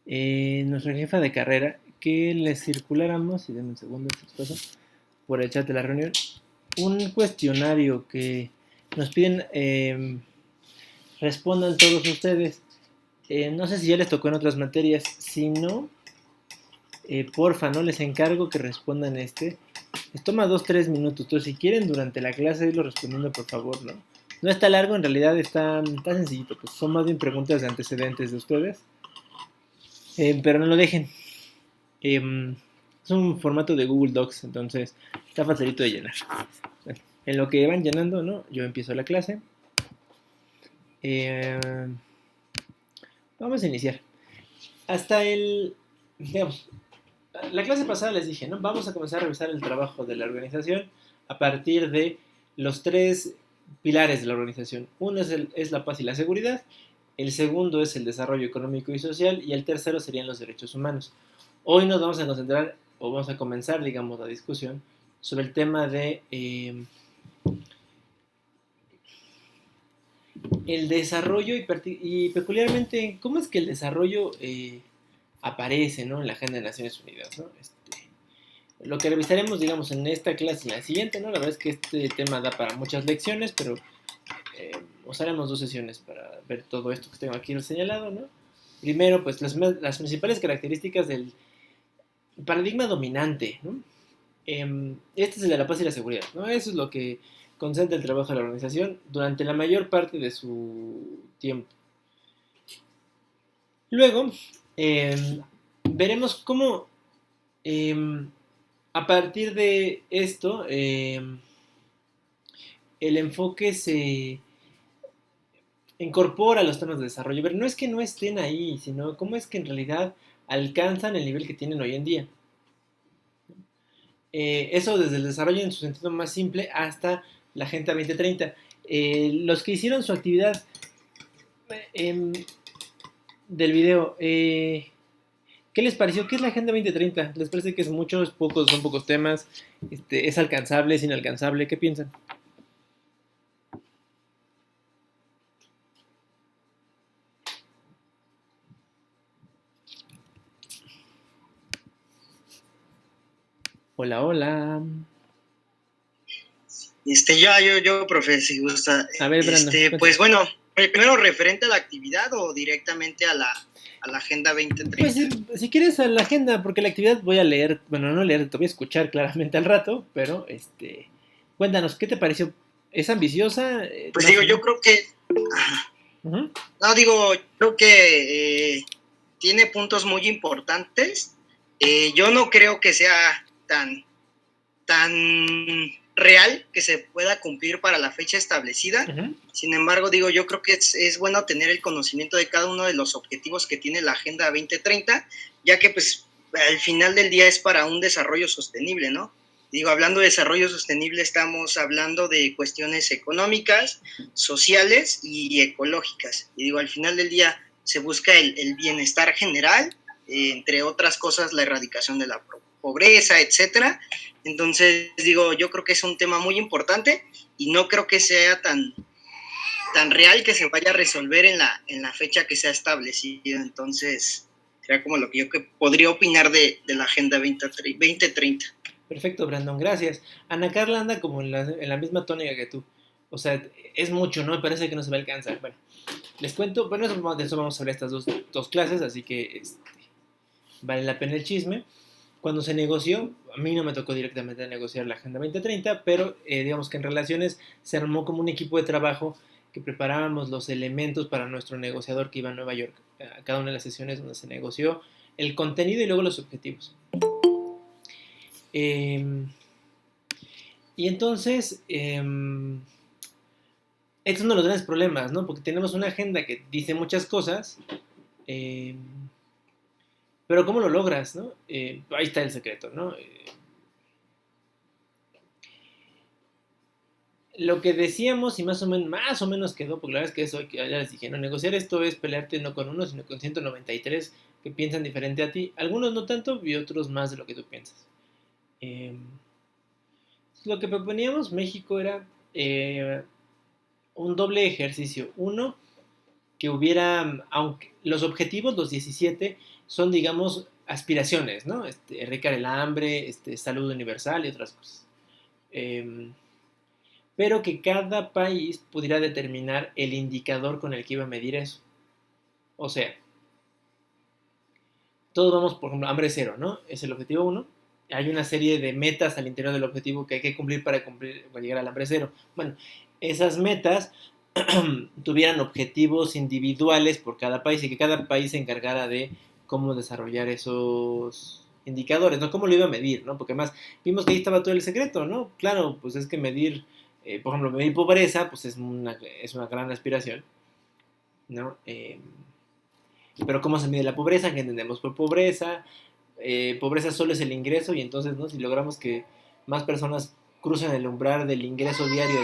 Nuestra jefa de carrera que les circuláramos, y denme un segundo, por el chat de la reunión, un cuestionario que nos piden respondan todos ustedes. No sé si ya les tocó en otras materias, si no, porfa, no les encargo que respondan este. Les toma 2-3 minutos, entonces si quieren durante la clase irlo respondiendo, por favor, ¿no? No está largo, en realidad está sencillito, pues son más bien preguntas de antecedentes de ustedes, pero no lo dejen. Es un formato de Google Docs, entonces está facilito de llenar. Bueno, en lo que van llenando, ¿no? Yo empiezo la clase. Eh, Vamos a iniciar. Hasta digamos, la clase pasada les dije, ¿no? Vamos a comenzar a revisar el trabajo de la organización a partir de los tres pilares de la organización. Uno es la paz y la seguridad, el segundo es el desarrollo económico y social y el tercero serían los derechos humanos. Hoy nos vamos a concentrar, o vamos a comenzar, digamos, la discusión sobre el tema de el desarrollo y peculiarmente cómo es que el desarrollo aparece, ¿no? En la Agenda de Naciones Unidas, ¿no? Lo que revisaremos, digamos, en esta clase y en la siguiente, ¿no? La verdad es que este tema da para muchas lecciones, pero usaremos 2 sesiones para ver todo esto que tengo aquí señalado, ¿no? Primero, pues las principales características del paradigma dominante, ¿no? Este es el de la paz y la seguridad, ¿no? Eso es lo que concentra el trabajo de la organización durante la mayor parte de su tiempo. Luego, veremos cómo a partir de esto el enfoque se incorpora los temas de desarrollo, pero no es que no estén ahí, sino cómo es que en realidad alcanzan el nivel que tienen hoy en día. Eso desde el desarrollo en su sentido más simple hasta la Agenda 2030. Los que hicieron su actividad del video, ¿qué les pareció? ¿Qué es la Agenda 2030? ¿Les parece que es mucho, es poco, son pocos temas? ¿Es alcanzable, es inalcanzable? ¿Qué piensan? Hola, hola. Profe, si gusta. A ver, Brandon, Pues bueno, primero referente a la actividad o directamente a la Agenda 2030. Pues si quieres a la agenda, porque la actividad voy a leer, bueno, no leer, te voy a escuchar claramente al rato, pero cuéntanos, ¿qué te pareció? ¿Es ambiciosa? Pues digo, yo creo que, uh-huh. No, digo, creo que tiene puntos muy importantes. Yo no creo que sea tan real que se pueda cumplir para la fecha establecida. Uh-huh. Sin embargo, digo, yo creo que es bueno tener el conocimiento de cada uno de los objetivos que tiene la Agenda 2030, ya que pues al final del día es para un desarrollo sostenible, ¿no? Digo, hablando de desarrollo sostenible, estamos hablando de cuestiones económicas, sociales y ecológicas. Y digo, al final del día se busca el bienestar general, entre otras cosas, la erradicación de la pobreza, etcétera. Entonces, digo, yo creo que es un tema muy importante y no creo que sea tan real que se vaya a resolver en la fecha que se ha establecido. Entonces, será como lo que yo podría opinar de la Agenda 2030. Perfecto, Brandon, gracias. Ana Carla anda como en la misma tónica que tú. O sea, es mucho, ¿no? Me parece que no se va a alcanzar. Bueno, les cuento, bueno, de eso vamos a hablar estas dos clases, así que vale la pena el chisme. Cuando se negoció, a mí no me tocó directamente negociar la Agenda 2030, pero digamos que en relaciones se armó como un equipo de trabajo que preparábamos los elementos para nuestro negociador que iba a Nueva York, a cada una de las sesiones donde se negoció el contenido y luego los objetivos. Y entonces, este es uno de los grandes problemas, ¿no? Porque tenemos una agenda que dice muchas cosas, pero ¿cómo lo logras, no? Ahí está el secreto, ¿no? Lo que decíamos y más o menos quedó, porque la verdad es que eso, ya les dije, no, negociar esto es pelearte no con uno, sino con 193 que piensan diferente a ti. Algunos no tanto y otros más de lo que tú piensas. Lo que proponíamos México era un doble ejercicio. Uno, que hubiera, aunque los objetivos, los 17, son, digamos, aspiraciones, ¿no? Erradicar el hambre, salud universal y otras cosas. Pero que cada país pudiera determinar el indicador con el que iba a medir eso. O sea, todos vamos, por ejemplo, hambre cero, ¿no? Es el objetivo 1. Hay una serie de metas al interior del objetivo que hay que cumplir para llegar al hambre cero. Bueno, esas metas tuvieran objetivos individuales por cada país y que cada país se encargara de cómo desarrollar esos indicadores, ¿no? Cómo lo iba a medir, ¿no? Porque además vimos que ahí estaba todo el secreto, ¿no? Claro, pues es que medir, por ejemplo, medir pobreza, pues es una gran aspiración, ¿no? Pero ¿cómo se mide la pobreza? ¿Qué entendemos por pobreza? Pobreza solo es el ingreso y entonces, ¿no? Si logramos que más personas crucen el umbral del ingreso diario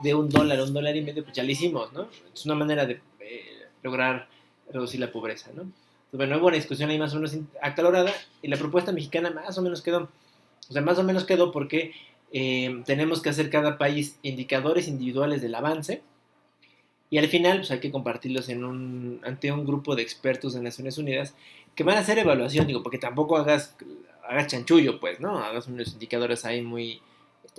de $1, $1.50, pues ya lo hicimos, ¿no? Es una manera de lograr reducir la pobreza, ¿no? Entonces, bueno, hubo una discusión ahí más o menos acalorada y la propuesta mexicana más o menos quedó. O sea, más o menos quedó porque tenemos que hacer cada país indicadores individuales del avance y al final pues hay que compartirlos ante un grupo de expertos de Naciones Unidas que van a hacer evaluación, digo, porque tampoco hagas chanchullo, pues, ¿no? Hagas unos indicadores ahí muy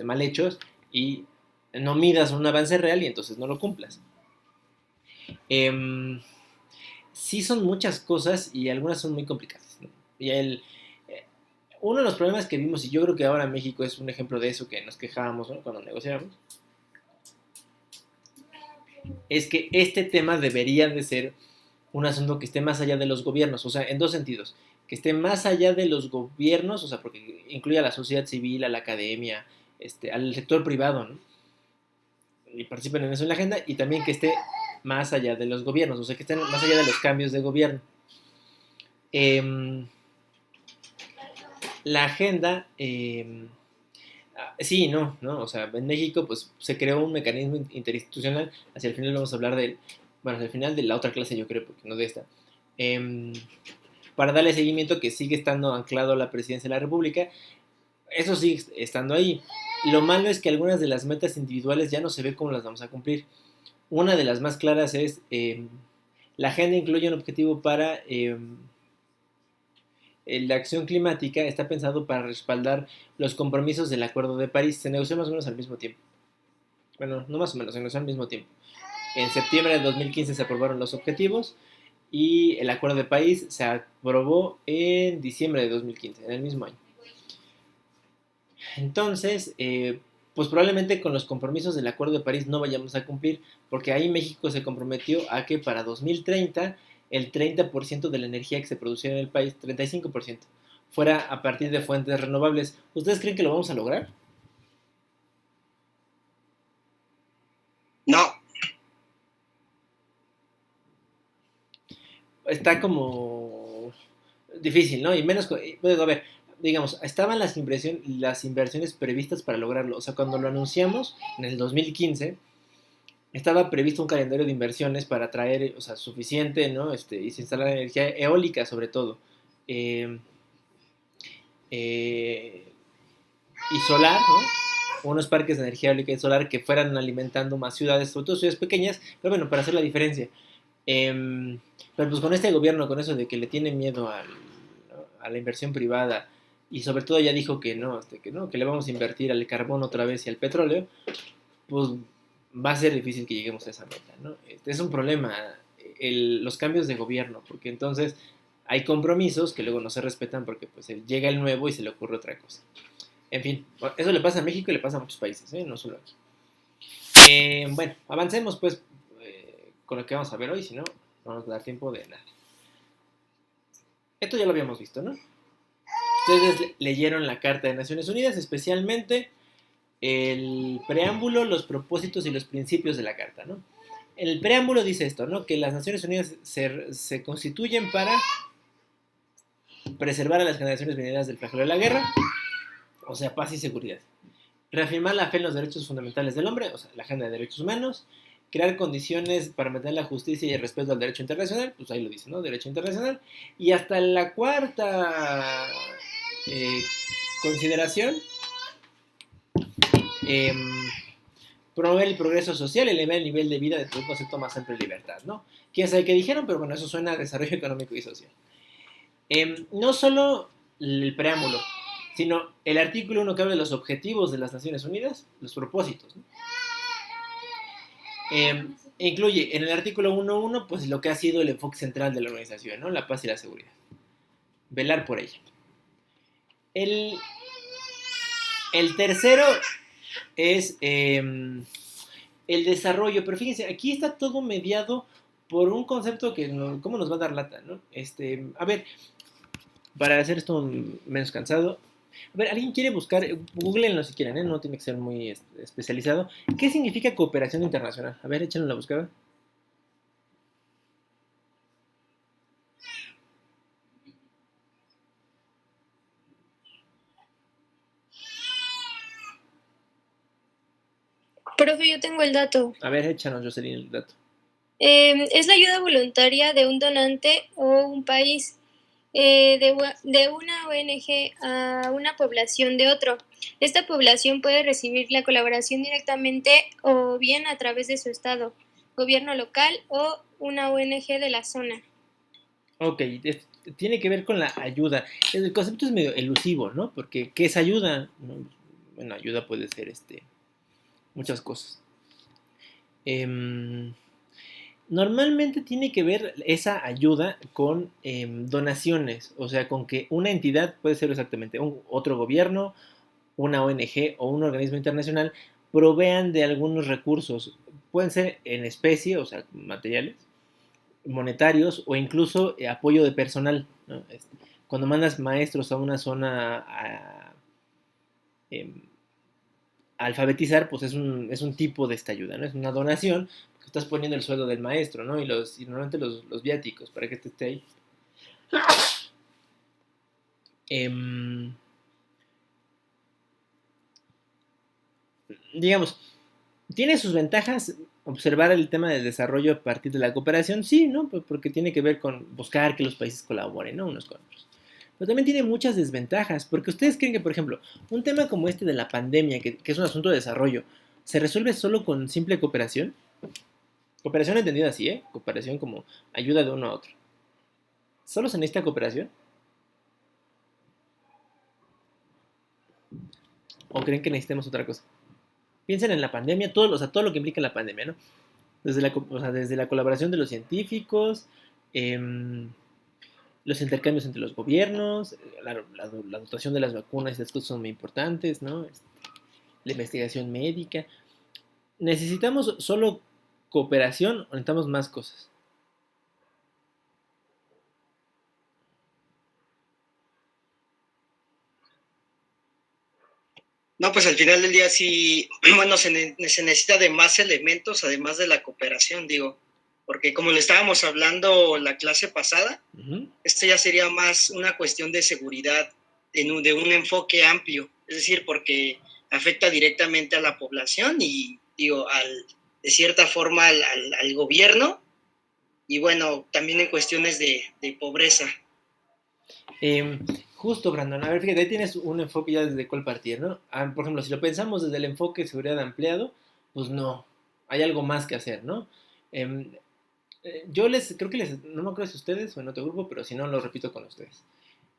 mal hechos y no midas un avance real y entonces no lo cumplas. Sí son muchas cosas y algunas son muy complicadas, ¿no? Y uno de los problemas que vimos, y yo creo que ahora México es un ejemplo de eso que nos quejábamos, ¿no? Cuando negociábamos, es que este tema debería de ser un asunto que esté más allá de los gobiernos, o sea, en dos sentidos, que esté más allá de los gobiernos, o sea, porque incluye a la sociedad civil, a la academia, al sector privado, ¿no? Y participen en eso en la agenda, y también que esté más allá de los gobiernos, o sea, que estén más allá de los cambios de gobierno. La agenda, sí, no, o sea, en México pues se creó un mecanismo interinstitucional, hacia el final vamos a hablar bueno, hacia el final de la otra clase yo creo, porque no de esta, para darle seguimiento que sigue estando anclado a la presidencia de la República, eso sigue estando ahí. Lo malo es que algunas de las metas individuales ya no se ve cómo las vamos a cumplir. Una de las más claras es, la agenda incluye un objetivo para la acción climática, está pensado para respaldar los compromisos del Acuerdo de París. Se negoció más o menos al mismo tiempo. Bueno, no más o menos, se negoció al mismo tiempo. En septiembre de 2015 se aprobaron los objetivos y el Acuerdo de París se aprobó en diciembre de 2015, en el mismo año. Entonces, pues probablemente con los compromisos del Acuerdo de París no vayamos a cumplir, porque ahí México se comprometió a que para 2030 el 30% de la energía que se produciera en el país, 35%, fuera a partir de fuentes renovables. ¿Ustedes creen que lo vamos a lograr? No. Está como difícil, ¿no? Y menos, a ver, digamos, estaban las inversiones previstas para lograrlo. O sea, cuando lo anunciamos en el 2015, estaba previsto un calendario de inversiones para traer, o sea, suficiente, ¿no? Y se instalar energía eólica, sobre todo. Eh, y solar, ¿no? Unos parques de energía eólica y solar que fueran alimentando más ciudades, sobre todo ciudades pequeñas, pero bueno, para hacer la diferencia. Pero pues con este gobierno, con eso de que le tiene miedo a la inversión privada y sobre todo ya dijo que no, que le vamos a invertir al carbón otra vez y al petróleo, pues va a ser difícil que lleguemos a esa meta, ¿no? Es un problema los cambios de gobierno, porque entonces hay compromisos que luego no se respetan porque pues llega el nuevo y se le ocurre otra cosa. En fin, eso le pasa a México y le pasa a muchos países, no solo aquí. Bueno, avancemos pues con lo que vamos a ver hoy, si no, no nos da tiempo de nada. Esto ya lo habíamos visto, ¿no? Ustedes leyeron la Carta de Naciones Unidas, especialmente el preámbulo, los propósitos y los principios de la Carta, ¿no? El preámbulo dice esto, ¿no? Que las Naciones Unidas se constituyen para preservar a las generaciones venideras del flagelo de la guerra, o sea, paz y seguridad. Reafirmar la fe en los derechos fundamentales del hombre, o sea, la agenda de derechos humanos. Crear condiciones para mantener la justicia y el respeto al derecho internacional, pues ahí lo dice, ¿no? Derecho internacional. Y hasta la cuarta consideración, promover el progreso social y elevar el nivel de vida de un concepto más amplio de libertad, ¿no? Quién sabe qué dijeron, pero bueno, eso suena a desarrollo económico y social. No solo el preámbulo, sino el artículo 1 que habla de los objetivos de las Naciones Unidas, los propósitos, ¿no? Incluye en el artículo 1.1 pues lo que ha sido el enfoque central de la organización, ¿no? La paz y la seguridad. Velar por ella. El tercero es el desarrollo, pero fíjense, aquí está todo mediado por un concepto que ¿cómo nos va a dar lata, no? A ver, para hacer esto menos cansado, a ver, ¿alguien quiere buscar? Googleenlo si quieren, ¿eh? No tiene que ser muy especializado. ¿Qué significa cooperación internacional? A ver, échenlo en la buscada. Profe, yo tengo el dato. A ver, échanos, Jocelyn, el dato. Es la ayuda voluntaria de un donante o un país de una ONG a una población de otro. Esta población puede recibir la colaboración directamente o bien a través de su estado, gobierno local o una ONG de la zona. Ok, tiene que ver con la ayuda. El concepto es medio elusivo, ¿no? Porque, ¿qué es ayuda? Bueno, ayuda puede ser muchas cosas. Normalmente tiene que ver esa ayuda con donaciones, o sea, con que una entidad, puede ser exactamente otro gobierno, una ONG o un organismo internacional, provean de algunos recursos. Pueden ser en especie, o sea, materiales, monetarios o incluso apoyo de personal, ¿no? Cuando mandas maestros a una zona eh, alfabetizar, pues es un tipo de esta ayuda, ¿no? Es una donación, porque estás poniendo el sueldo del maestro, ¿no? Y normalmente los viáticos, para que esté ahí. Digamos, ¿tiene sus ventajas observar el tema del desarrollo a partir de la cooperación? Sí, ¿no? Pues porque tiene que ver con buscar que los países colaboren, ¿no? Unos con otros. Pero también tiene muchas desventajas, porque ustedes creen que, por ejemplo, un tema como este de la pandemia, que es un asunto de desarrollo, ¿se resuelve solo con simple cooperación? Cooperación entendida así, ¿eh? Cooperación como ayuda de uno a otro. ¿Solo se necesita cooperación? ¿O creen que necesitemos otra cosa? Piensen en la pandemia, todo lo que implica la pandemia, ¿no? Desde la colaboración de los científicos, los intercambios entre los gobiernos, la dotación de las vacunas, estas cosas son muy importantes, ¿no? La investigación médica. ¿Necesitamos solo cooperación o necesitamos más cosas? No, pues al final del día sí, bueno, se necesita de más elementos además de la cooperación, digo, porque como le estábamos hablando la clase pasada, esto ya sería más una cuestión de seguridad, de un enfoque amplio, es decir, porque afecta directamente a la población y, digo, de cierta forma al gobierno y bueno, también en cuestiones de pobreza. Justo, Brandon. A ver, fíjate, ahí tienes un enfoque ya desde cuál partir, ¿no? Por ejemplo, si lo pensamos desde el enfoque de seguridad ampliado, pues no, hay algo más que hacer, ¿no? Em, yo creo que no me acuerdo si ustedes o en otro grupo, pero si no, lo repito con ustedes.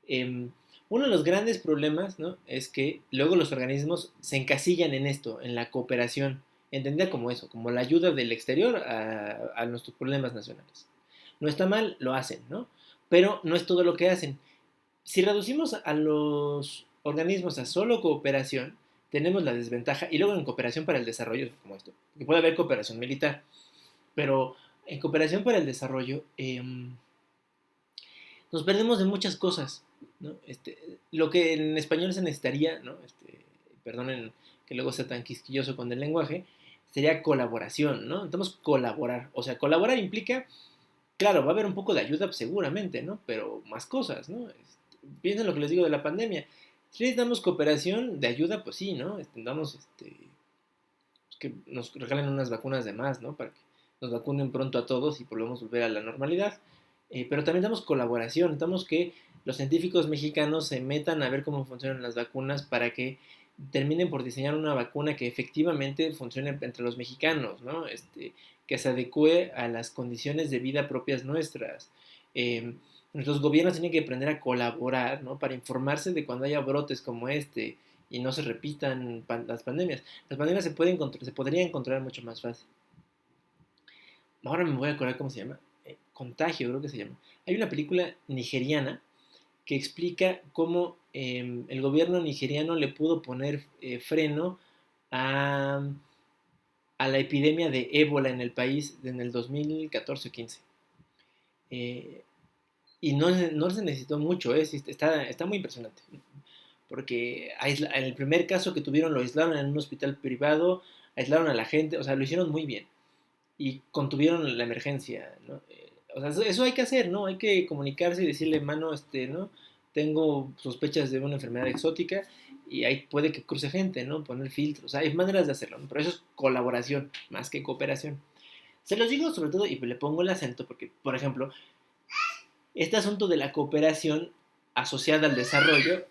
Uno de los grandes problemas, ¿no? Es que luego los organismos se encasillan en esto, en la cooperación, entendida como eso, como la ayuda del exterior a nuestros problemas nacionales. No está mal, lo hacen, ¿no? Pero no es todo lo que hacen. Si reducimos a los organismos a solo cooperación, tenemos la desventaja, y luego en cooperación para el desarrollo, como esto, que puede haber cooperación militar, pero en cooperación para el desarrollo nos perdemos de muchas cosas, ¿no? Lo que en español se necesitaría, ¿no? Perdonen que luego sea tan quisquilloso con el lenguaje, sería colaboración, ¿no? Necesitamos colaborar, o sea, colaborar implica, claro, va a haber un poco de ayuda pues, seguramente, ¿no? Pero más cosas, ¿no? Piensen lo que les digo de la pandemia. Si necesitamos cooperación de ayuda, pues sí, ¿no? Necesitamos que nos regalen unas vacunas de más, ¿no? Para que nos vacunen pronto a todos y podamos volver a la normalidad. Pero también damos colaboración, necesitamos que los científicos mexicanos se metan a ver cómo funcionan las vacunas para que terminen por diseñar una vacuna que efectivamente funcione entre los mexicanos, ¿no? Que se adecue a las condiciones de vida propias nuestras. Nuestros gobiernos tienen que aprender a colaborar, ¿no? Para informarse de cuando haya brotes como y no se repitan las pandemias. Las pandemias se podrían controlar mucho más fácil. Ahora me voy a acordar cómo se llama. Contagio, creo que se llama. Hay una película nigeriana que explica cómo el gobierno nigeriano le pudo poner freno a la epidemia de ébola en el país en el 2014 o 15. Y no se necesitó mucho, está muy impresionante. Porque en el primer caso que tuvieron lo aislaron en un hospital privado, aislaron a la gente, o sea, lo hicieron muy bien. Y contuvieron la emergencia, ¿no? O sea, eso hay que hacer, ¿no? Hay que comunicarse y decirle, mano, ¿no? Tengo sospechas de una enfermedad exótica y ahí puede que cruce gente, ¿no? Poner filtros, o sea, hay maneras de hacerlo, ¿no? Pero eso es colaboración más que cooperación. Se los digo sobre todo y le pongo el acento porque, por ejemplo, este asunto de la cooperación asociada al desarrollo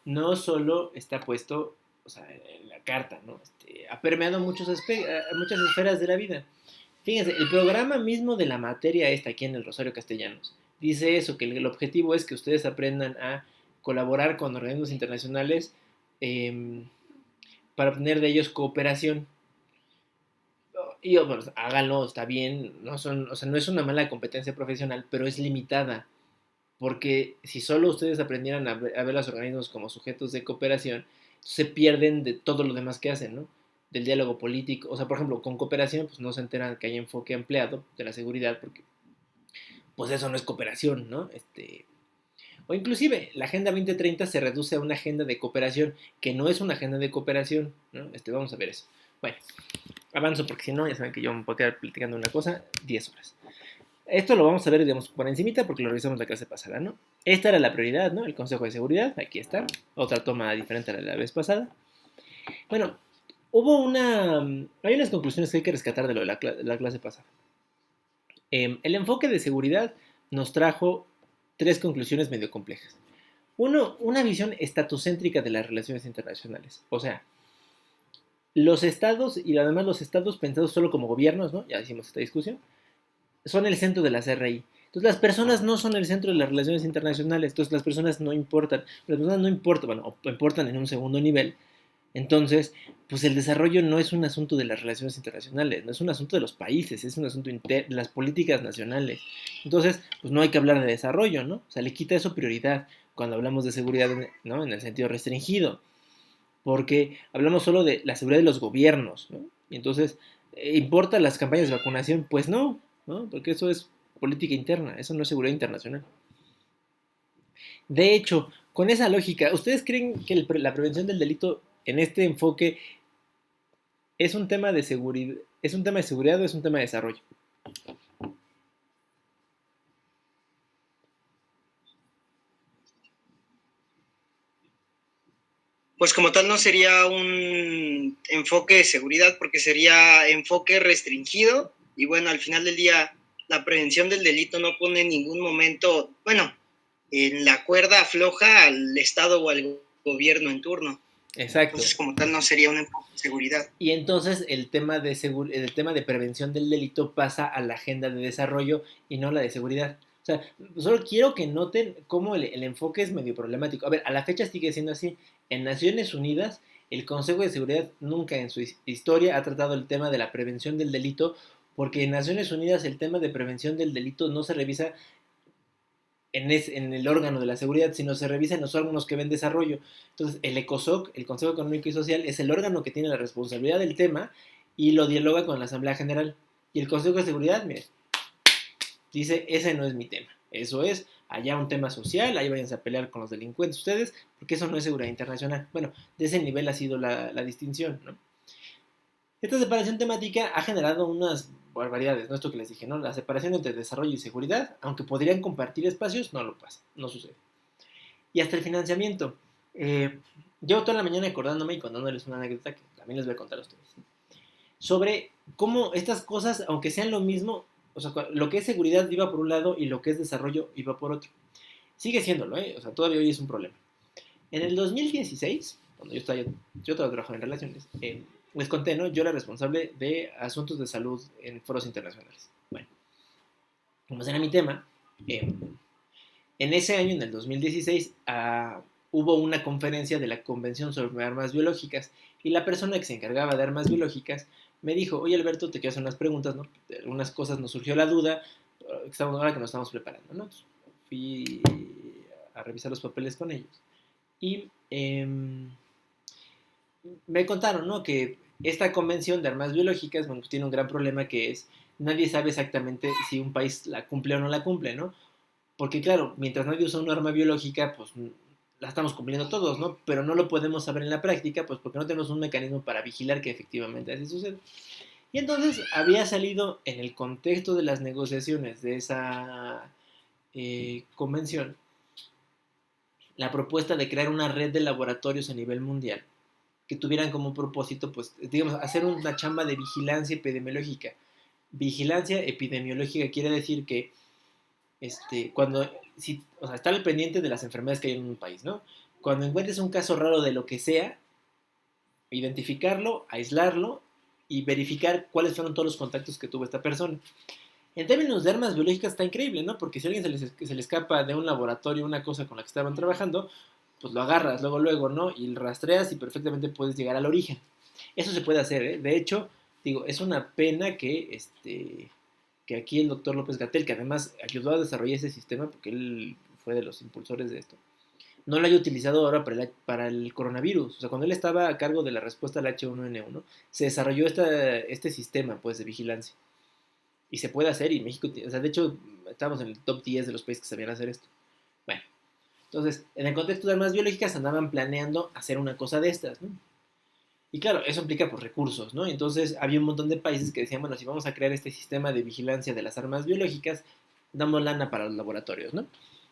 no solo está puesto, o sea, en la carta, ¿no? Ha permeado muchas esferas de la vida. Fíjense, el programa mismo de la materia aquí en el Rosario Castellanos dice eso, que el objetivo es que ustedes aprendan a colaborar con organismos internacionales para obtener de ellos cooperación. Y bueno, háganlo, está bien, o sea, no es una mala competencia profesional, pero es limitada, porque si solo ustedes aprendieran a ver los organismos como sujetos de cooperación, se pierden de todo lo demás que hacen, ¿no? Del diálogo político, o sea, por ejemplo, con cooperación, pues no se enteran que hay enfoque ampliado de la seguridad, porque pues eso no es cooperación, ¿no? O inclusive, la Agenda 2030 se reduce a una agenda de cooperación, que no es una agenda de cooperación, ¿no? Vamos a ver eso. Bueno, avanzo porque si no, ya saben que yo me puedo quedar platicando una cosa 10 horas. Esto lo vamos a ver, digamos, por encimita porque lo revisamos la clase pasada, ¿no? Esta era la prioridad, ¿no? El Consejo de Seguridad, aquí está. Otra toma diferente a la de la vez pasada. Bueno, hay unas conclusiones que hay que rescatar de lo de la clase pasada. El enfoque de seguridad nos trajo 3 conclusiones medio complejas. Uno, una visión estatocéntrica de las relaciones internacionales. O sea, los estados, y además los estados pensados solo como gobiernos, ¿no? Ya hicimos esta discusión, son el centro de la CRI. Entonces las personas no son el centro de las relaciones internacionales, entonces las personas no importan. Las personas no importan, bueno, importan en un segundo nivel. Entonces, pues el desarrollo no es un asunto de las relaciones internacionales, no es un asunto de los países, es un asunto de las políticas nacionales. Entonces, pues no hay que hablar de desarrollo, ¿no? O sea, le quita eso prioridad cuando hablamos de seguridad, ¿no? En el sentido restringido, porque hablamos solo de la seguridad de los gobiernos, ¿no? Y entonces, ¿importan las campañas de vacunación? Pues no, ¿no? Porque eso es política interna, eso no es seguridad internacional. De hecho, con esa lógica, ¿ustedes creen que la prevención del delito en este enfoque es un tema de seguridad, o es un tema de desarrollo? Pues como tal no sería un enfoque de seguridad porque sería enfoque restringido y bueno, al final del día la prevención del delito no pone en ningún momento, bueno, en la cuerda floja al Estado o al gobierno en turno. Exacto. Entonces, como tal, no sería un enfoque de seguridad. Y entonces el tema de prevención del delito pasa a la agenda de desarrollo y no la de seguridad. O sea, solo quiero que noten cómo el enfoque es medio problemático. A ver, a la fecha sigue siendo así. En Naciones Unidas, el Consejo de Seguridad nunca en su historia ha tratado el tema de la prevención del delito, porque en Naciones Unidas el tema de prevención del delito no se revisa en el órgano de la seguridad, sino se revisa en los órganos que ven desarrollo. Entonces, el ECOSOC, el Consejo Económico y Social, es el órgano que tiene la responsabilidad del tema y lo dialoga con la Asamblea General. Y el Consejo de Seguridad, mire, dice, ese no es mi tema. Eso es allá un tema social, ahí váyanse a pelear con los delincuentes ustedes, porque eso no es seguridad internacional. Bueno, de ese nivel ha sido la distinción, ¿no? Esta separación temática ha generado unas barbaridades, ¿no? Esto que les dije, ¿no? La separación entre desarrollo y seguridad, aunque podrían compartir espacios, no lo pasa, no sucede. Y hasta el financiamiento. Llevo toda la mañana acordándome y contándoles una anécdota que también les voy a contar a ustedes, ¿no? Sobre cómo estas cosas, aunque sean lo mismo, o sea, lo que es seguridad iba por un lado y lo que es desarrollo iba por otro. Sigue siéndolo, ¿eh? O sea, todavía hoy es un problema. En el 2016, cuando yo trabajaba en relaciones, les conté, ¿no? Yo era responsable de asuntos de salud en foros internacionales. Bueno, como ese era mi tema, eh, en ese año, en el 2016, hubo una conferencia de la Convención sobre Armas Biológicas y la persona que se encargaba de armas biológicas me dijo, oye Alberto, te quiero hacer unas preguntas, ¿no? De algunas cosas nos surgió la duda, ahora que nos estamos preparando, ¿no? Entonces, fui a revisar los papeles con ellos y me contaron, ¿no? Que esta convención de armas biológicas, bueno, pues tiene un gran problema que es, nadie sabe exactamente si un país la cumple o no la cumple, ¿no? Porque claro, mientras nadie usa una arma biológica, pues la estamos cumpliendo todos, ¿no? Pero no lo podemos saber en la práctica, pues porque no tenemos un mecanismo para vigilar que efectivamente así sucede. Y entonces había salido en el contexto de las negociaciones de esa convención la propuesta de crear una red de laboratorios a nivel mundial que tuvieran como propósito, pues, digamos, hacer una chamba de vigilancia epidemiológica. Vigilancia epidemiológica quiere decir que cuando, si, o sea, estar al pendiente de las enfermedades que hay en un país, ¿no? Cuando encuentres un caso raro de lo que sea, identificarlo, aislarlo y verificar cuáles fueron todos los contactos que tuvo esta persona. En términos de armas biológicas está increíble, ¿no? Porque si a alguien se le escapa de un laboratorio una cosa con la que estaban trabajando, pues lo agarras luego, ¿no? Y lo rastreas y perfectamente puedes llegar al origen. Eso se puede hacer, ¿eh? De hecho, digo, es una pena que aquí el doctor López Gatell, que además ayudó a desarrollar ese sistema, porque él fue de los impulsores de esto, no lo haya utilizado ahora para el coronavirus. O sea, cuando él estaba a cargo de la respuesta al H1N1, se desarrolló este sistema, pues, de vigilancia. Y se puede hacer, y México, o sea, de hecho, estamos en el top 10 de los países que sabían hacer esto. Bueno, entonces, en el contexto de armas biológicas andaban planeando hacer una cosa de estas, ¿no? Y claro, eso implica pues recursos, ¿no? Entonces había un montón de países que decían, bueno, si vamos a crear este sistema de vigilancia de las armas biológicas, damos lana para los laboratorios, ¿no?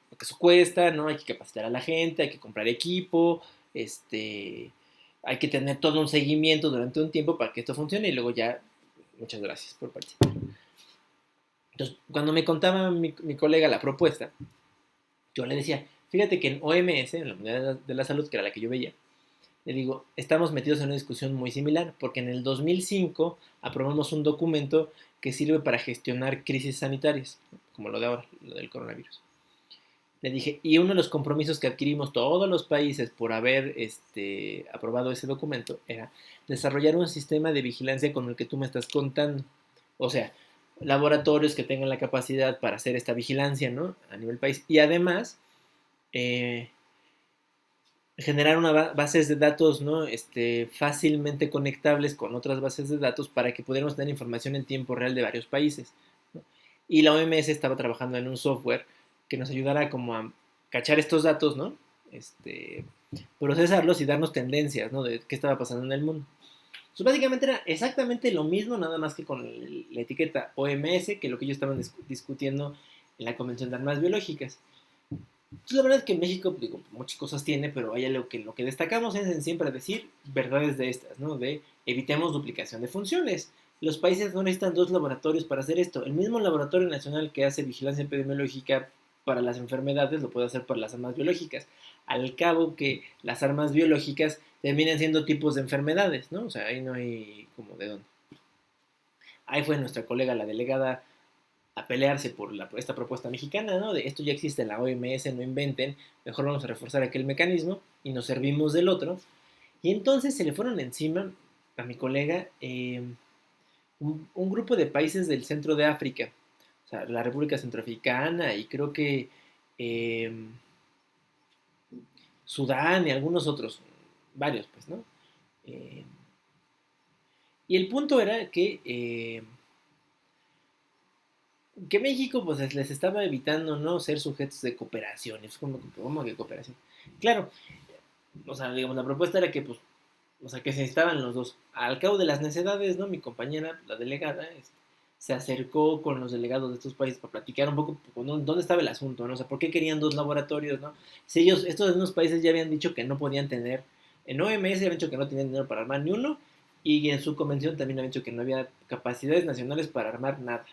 Porque eso cuesta, ¿no? Hay que capacitar a la gente, hay que comprar equipo, hay que tener todo un seguimiento durante un tiempo para que esto funcione y luego ya, muchas gracias por participar. Entonces, cuando me contaba mi colega la propuesta, yo le decía, fíjate que en OMS, en la Unidad de la Salud, que era la que yo veía, le digo, estamos metidos en una discusión muy similar, porque en el 2005 aprobamos un documento que sirve para gestionar crisis sanitarias, como lo de ahora, lo del coronavirus. Le dije, y uno de los compromisos que adquirimos todos los países por haber aprobado ese documento era desarrollar un sistema de vigilancia con el que tú me estás contando. O sea, laboratorios que tengan la capacidad para hacer esta vigilancia, ¿no? A nivel país. Y además, generar bases de datos, ¿no? Fácilmente conectables con otras bases de datos para que pudiéramos tener información en tiempo real de varios países, ¿no? Y la OMS estaba trabajando en un software que nos ayudara como a cachar estos datos, ¿no? Procesarlos y darnos tendencias, ¿no? De qué estaba pasando en el mundo. Entonces, básicamente era exactamente lo mismo, nada más que con la etiqueta OMS, que lo que ellos estaban discutiendo en la Convención de Armas Biológicas. Entonces, la verdad es que México, digo, muchas cosas tiene, pero hay algo que lo que destacamos es en siempre decir verdades de estas, ¿no? De evitemos duplicación de funciones. Los países no necesitan dos laboratorios para hacer esto. El mismo laboratorio nacional que hace vigilancia epidemiológica para las enfermedades lo puede hacer para las armas biológicas. Al cabo que las armas biológicas terminan siendo tipos de enfermedades, ¿no? O sea, ahí no hay como de dónde. Ahí fue nuestra colega, la delegada, a pelearse por esta propuesta mexicana, ¿no? De esto ya existe en la OMS, no inventen, mejor vamos a reforzar aquel mecanismo y nos servimos del otro. Y entonces se le fueron encima a mi colega un grupo de países del centro de África, o sea, la República Centroafricana y creo que eh, Sudán y algunos otros, varios, pues, ¿no? Eh, y el punto era que México pues les estaba evitando no ser sujetos de cooperación. Es como que cooperación. Claro, o sea, digamos, la propuesta era que pues, o sea, que se necesitaban los dos. Al cabo de las necesidades, ¿no? Mi compañera, la delegada, se acercó con los delegados de estos países para platicar un poco dónde estaba el asunto, ¿no? O sea, ¿por qué querían dos laboratorios, ¿no? Si estos mismos países ya habían dicho que no podían tener, en OMS habían dicho que no tenían dinero para armar ni uno, y en su convención también habían dicho que no había capacidades nacionales para armar nada.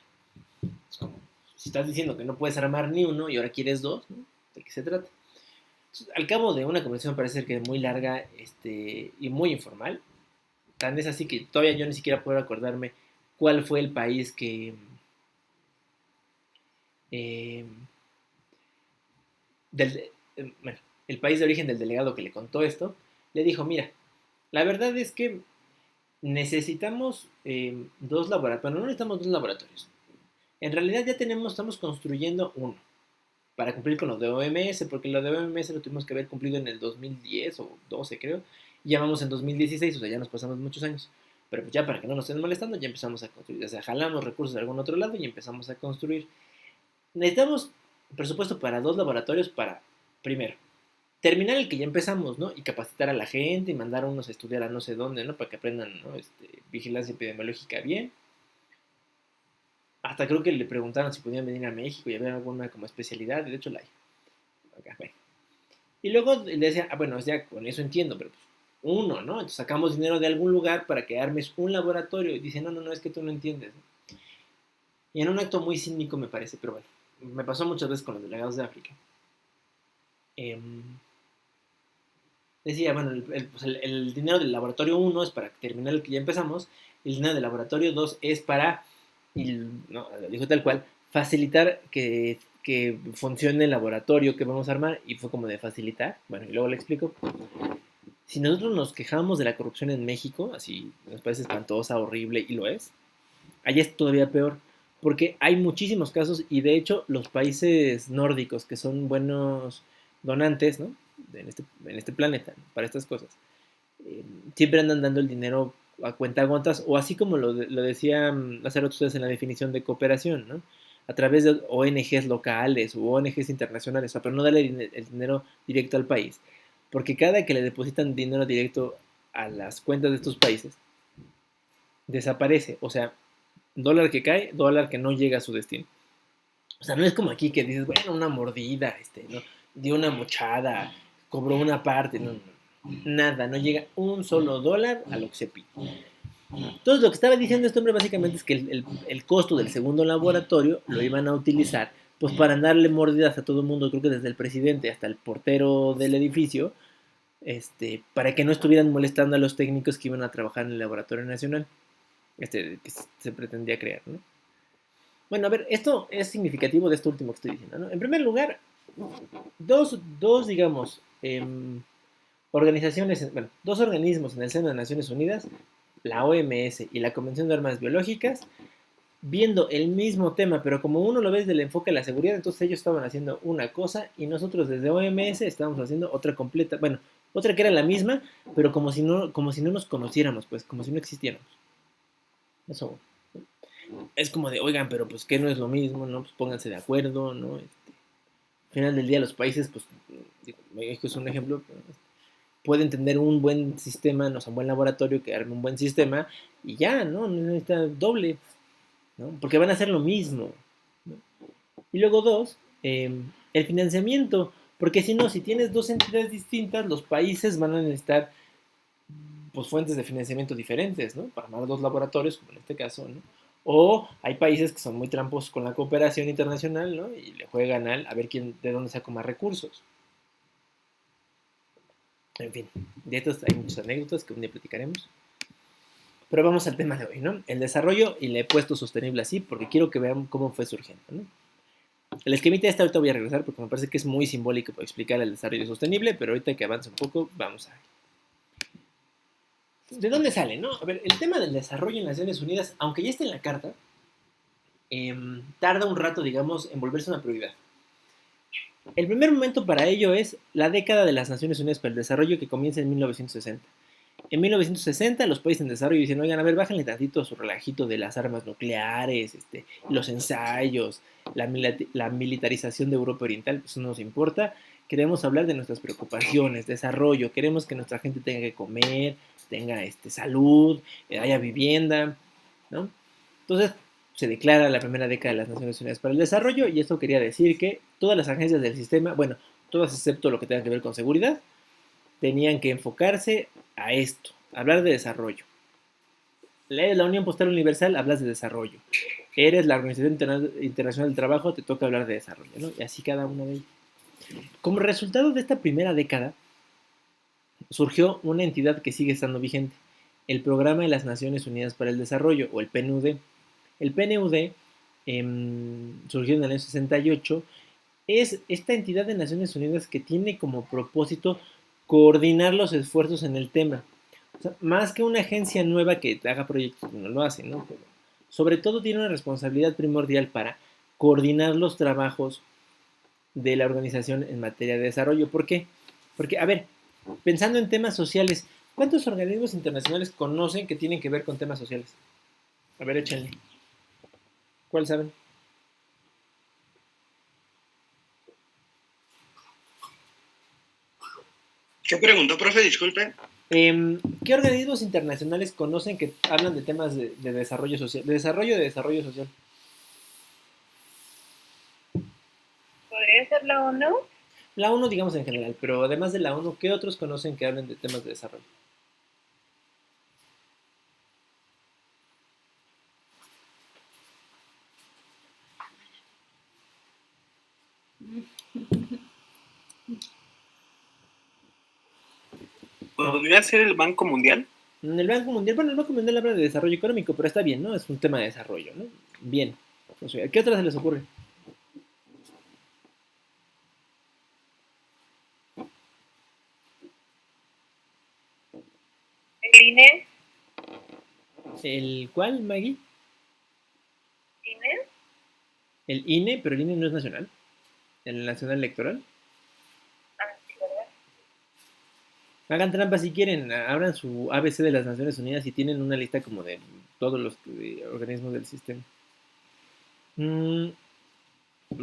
Es como, si estás diciendo que no puedes armar ni uno y ahora quieres dos, ¿no? ¿De qué se trata? Al cabo de una conversación parece ser que es muy larga y muy informal. Tan es así que todavía yo ni siquiera puedo acordarme cuál fue el país eh, del, bueno, el país de origen del delegado que le contó esto, le dijo, mira, la verdad es que necesitamos dos laboratorios, no necesitamos dos laboratorios. En realidad ya estamos construyendo uno para cumplir con lo de OMS, porque lo de OMS lo tuvimos que haber cumplido en el 2010 o 12 creo, y ya vamos en 2016, o sea, ya nos pasamos muchos años. Pero pues ya para que no nos estén molestando, ya empezamos a construir, o sea, jalamos recursos de algún otro lado y empezamos a construir. Necesitamos presupuesto para dos laboratorios para, primero, terminar el que ya empezamos, ¿no? Y capacitar a la gente y mandar a unos a estudiar a no sé dónde, ¿no? Para que aprendan, ¿no? Vigilancia epidemiológica bien. Hasta creo que le preguntaron si podían venir a México y había alguna como especialidad, y de hecho la hay. Acá, bueno. Y luego le decía, bueno, ya con eso entiendo, pero pues uno, ¿no? Entonces sacamos dinero de algún lugar para que armes un laboratorio. Y dice, no, no, no, es que tú no entiendes, ¿no? Y en un acto muy cínico me parece, pero bueno, me pasó muchas veces con los delegados de África. Decía, bueno, pues el dinero del laboratorio 1 es para terminar el que ya empezamos, el dinero del laboratorio 2 es para, y no, lo dijo tal cual, facilitar que funcione el laboratorio que vamos a armar, y fue como de facilitar, bueno, y luego le explico. Si nosotros nos quejamos de la corrupción en México, así nos parece espantosa, horrible, y lo es, allá es todavía peor, porque hay muchísimos casos, y de hecho los países nórdicos que son buenos donantes, ¿no? En este planeta, ¿no? Para estas cosas, siempre andan dando el dinero a cuentagotas, o así como lo decían hace rato ustedes en la definición de cooperación, ¿no? A través de ONGs locales o ONGs internacionales, o sea, pero no darle el dinero directo al país, porque cada que le depositan dinero directo a las cuentas de estos países, desaparece, o sea, dólar que cae, dólar que no llega a su destino. O sea, no es como aquí que dices, bueno, una mordida, ¿no? Dio una mochada, cobró una parte, no, no, nada, no llega un solo dólar a lo que se pide. Entonces, lo que estaba diciendo este hombre básicamente es que el costo del segundo laboratorio lo iban a utilizar pues para darle mordidas a todo el mundo, creo que desde el presidente hasta el portero del edificio, para que no estuvieran molestando a los técnicos que iban a trabajar en el laboratorio nacional, que se pretendía crear, ¿no? Bueno, a ver, esto es significativo de esto último que estoy diciendo, ¿no? En primer lugar, digamos, organizaciones, bueno, dos organismos en el seno de Naciones Unidas, la OMS y la Convención de Armas Biológicas, viendo el mismo tema, pero como uno lo ve desde el enfoque de la seguridad, entonces ellos estaban haciendo una cosa y nosotros desde OMS estábamos haciendo otra completa, bueno, otra que era la misma, pero como si no nos conociéramos, pues, como si no existiéramos. Eso es como de, oigan, pero pues que no es lo mismo, ¿no? Pues pónganse de acuerdo, ¿no? Al final del día los países, pues, digo, México es un ejemplo, pueden tener un buen sistema, no sé, un buen laboratorio que arme un buen sistema y ya, ¿no? No necesita doble, ¿no? Porque van a hacer lo mismo, ¿no? Y luego dos, el financiamiento, porque si no, si tienes dos entidades distintas, los países van a necesitar pues fuentes de financiamiento diferentes, ¿no? Para armar dos laboratorios, como en este caso, ¿no? O hay países que son muy trampos con la cooperación internacional, ¿no? Y le juegan a ver quién, de dónde saca más recursos. En fin, de estos hay muchas anécdotas que un día platicaremos. Pero vamos al tema de hoy, ¿no? El desarrollo, y le he puesto sostenible así porque quiero que vean cómo fue surgiendo, ¿no? El esquemita de ahorita voy a regresar porque me parece que es muy simbólico para explicar el desarrollo sostenible, pero ahorita que avance un poco, vamos a ver. ¿De dónde sale, no? A ver, el tema del desarrollo en Naciones Unidas, aunque ya está en la carta, tarda un rato, digamos, en volverse una prioridad. El primer momento para ello es la década de las Naciones Unidas para el Desarrollo, que comienza en 1960. En 1960 los países en desarrollo dicen, oigan, a ver, bájenle tantito a su relajito de las armas nucleares, los ensayos, la militarización de Europa Oriental, eso no nos importa. Queremos hablar de nuestras preocupaciones, desarrollo, queremos que nuestra gente tenga que comer, tenga salud, haya vivienda, ¿no? Entonces se declara la primera década de las Naciones Unidas para el Desarrollo, y esto quería decir que todas las agencias del sistema, bueno, todas excepto lo que tenga que ver con seguridad, tenían que enfocarse a esto, hablar de desarrollo. La Unión Postal Universal, hablas de desarrollo. Eres la Organización Internacional del Trabajo, te toca hablar de desarrollo, ¿no? Y así cada uno de ellos. Como resultado de esta primera década, surgió una entidad que sigue estando vigente, el Programa de las Naciones Unidas para el Desarrollo, o el PNUD. El PNUD surgió en el año 68, es esta entidad de Naciones Unidas que tiene como propósito coordinar los esfuerzos en el tema. O sea, más que una agencia nueva que haga proyectos, no lo hace, ¿no? Pero sobre todo tiene una responsabilidad primordial para coordinar los trabajos de la organización en materia de desarrollo. ¿Por qué? Porque, a ver, pensando en temas sociales, ¿cuántos organismos internacionales conocen que tienen que ver con temas sociales? A ver, échenle. ¿Cuál saben? ¿Qué preguntó, profe? Disculpe. ¿Qué organismos internacionales conocen que hablan de temas de desarrollo social? De desarrollo social. ¿Podría ser la ONU? La ONU, digamos en general, pero además de la ONU, ¿qué otros conocen que hablen de temas de desarrollo? ¿Podría ser el Banco Mundial? El Banco Mundial, bueno, el Banco Mundial habla de desarrollo económico, pero está bien, ¿no? Es un tema de desarrollo, ¿no? Bien. O sea, ¿qué otras se les ocurre? El INE. ¿El cuál, Maggie? ¿INE? El INE, pero el INE no es nacional. El Nacional Electoral. Ah, sí, ¿verdad? Hagan trampa si quieren, abran su ABC de las Naciones Unidas y tienen una lista como de todos los organismos del sistema. Más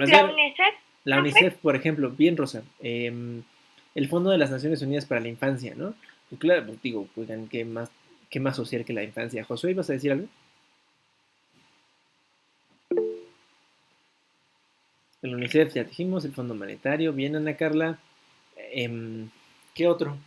¿La bien, UNICEF? la UNICEF, por ejemplo, bien, Rosa. El Fondo de las Naciones Unidas para la Infancia, ¿no? Pues claro, pues digo, oigan, qué más social que la infancia? Josué, ¿ibas a decir algo? El UNICEF, ya dijimos, el Fondo Monetario, bien, Ana Carla. ¿Qué otro?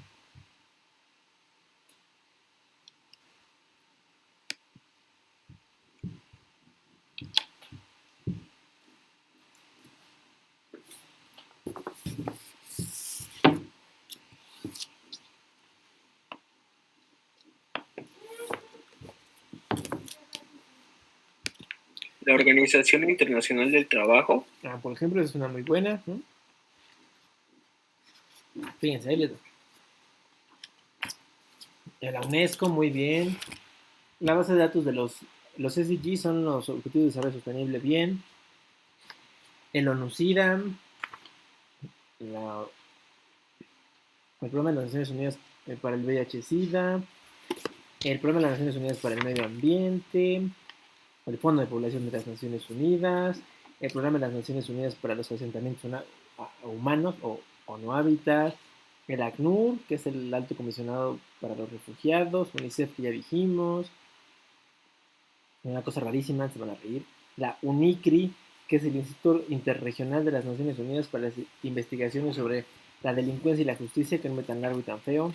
La Organización Internacional del Trabajo. Por ejemplo, es una muy buena, ¿no? Fíjense, ahí les doy. La UNESCO, muy bien. La base de datos de los SDG son los Objetivos de Desarrollo Sostenible, bien. El ONU-SIDA, el Programa de las Naciones Unidas para el VIH-Sida, el Programa de las Naciones Unidas para el Medio Ambiente, el Fondo de Población de las Naciones Unidas, el Programa de las Naciones Unidas para los Asentamientos Humanos o No Hábitat, el ACNUR, que es el Alto Comisionado para los Refugiados, UNICEF, que ya dijimos, una cosa rarísima, se van a reír, la UNICRI, que es el Instituto Interregional de las Naciones Unidas para las Investigaciones sobre la Delincuencia y la Justicia, que no es tan largo y tan feo,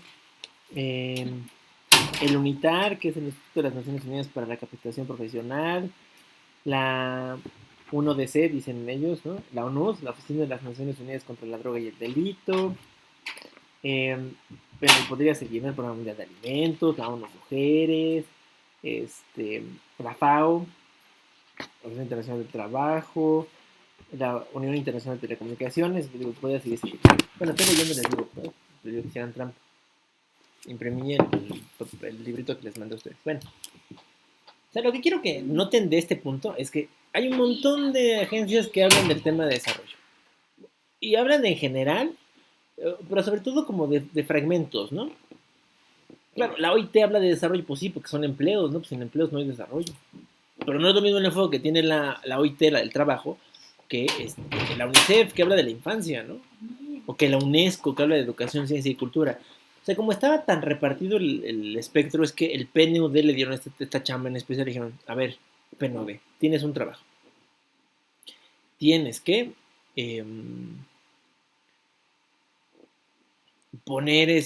el UNITAR, que es el Instituto de las Naciones Unidas para la Capacitación Profesional, la UNODC, dicen ellos, ¿no? La ONU, la Oficina de las Naciones Unidas contra la Droga y el Delito, pero podría seguir el Programa Mundial de Alimentos, la ONU Mujeres, la FAO, la Organización Internacional del Trabajo, la Unión Internacional de Telecomunicaciones, digo, podría seguir. Bueno, estoy leyendo, les digo, ¿no? Les digo que hicieran trampa. Imprimí el librito que les mandé a ustedes. Bueno, o sea, lo que quiero que noten de este punto es que hay un montón de agencias que hablan del tema de desarrollo. Y hablan en general, pero sobre todo como de fragmentos, ¿no? Claro, la OIT habla de desarrollo, pues sí, porque son empleos, ¿no? Pues sin empleos no hay desarrollo. Pero no es lo mismo el enfoque que tiene la OIT, la del trabajo, que la UNICEF, que habla de la infancia, ¿no? O que la UNESCO, que habla de educación, ciencia y cultura. O sea, como estaba tan repartido el espectro, es que el PNUD le dieron esta chamba en especial y dijeron, a ver, PNUD, tienes un trabajo. Tienes que poner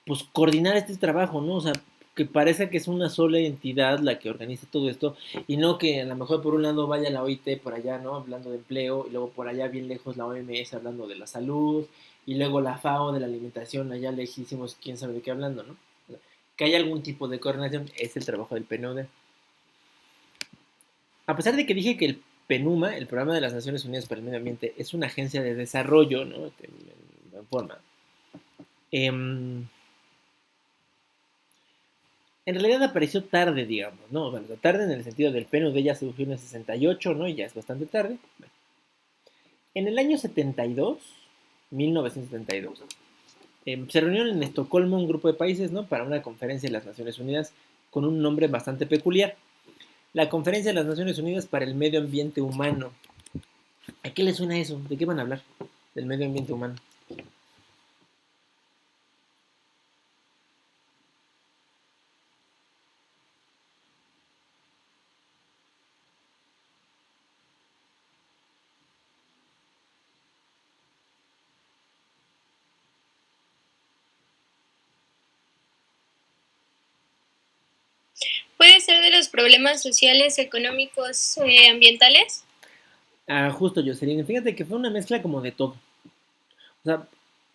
pues coordinar este trabajo, ¿no? O sea, que parece que es una sola entidad la que organiza todo esto y no que a lo mejor por un lado vaya la OIT por allá, ¿no? Hablando de empleo y luego por allá bien lejos la OMS hablando de la salud y luego la FAO de la alimentación allá lejísimos quién sabe de qué hablando, ¿no? Que haya algún tipo de coordinación es el trabajo del PNUD. A pesar de que dije que el PNUMA, el Programa de las Naciones Unidas para el Medio Ambiente, es una agencia de desarrollo, ¿no? En forma. En realidad apareció tarde, digamos, ¿no? Bueno, tarde en el sentido del PNUD ya se surgió en el 68, ¿no? Y ya es bastante tarde. Bueno. En el año 72, 1972, se reunieron en Estocolmo un grupo de países, ¿no? Para una conferencia de las Naciones Unidas con un nombre bastante peculiar. La Conferencia de las Naciones Unidas para el Medio Ambiente Humano. ¿A qué les suena eso? ¿De qué van a hablar? Del medio ambiente humano. ¿Puede ser de los problemas sociales, económicos, ambientales? Justo, Jocelyn. Fíjate que fue una mezcla como de todo. O sea,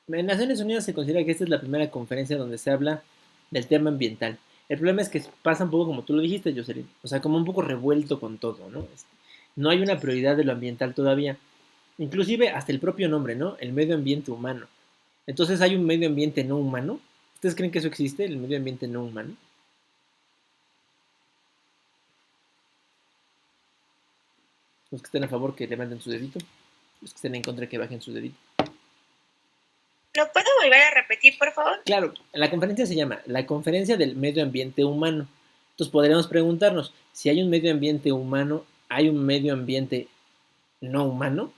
en Naciones Unidas se considera que esta es la primera conferencia donde se habla del tema ambiental. El problema es que pasa un poco como tú lo dijiste, Jocelyn. O sea, como un poco revuelto con todo, ¿no? No hay una prioridad de lo ambiental todavía. Inclusive hasta el propio nombre, ¿no? El medio ambiente humano. Entonces hay un medio ambiente no humano. ¿Ustedes creen que eso existe, el medio ambiente no humano? Los que estén a favor que levanten su dedito. Los que estén en contra que bajen su dedito. ¿Lo puedo volver a repetir, por favor? Claro, la conferencia se llama la Conferencia del Medio Ambiente Humano. Entonces podríamos preguntarnos, si hay un medio ambiente humano, ¿hay un medio ambiente no humano?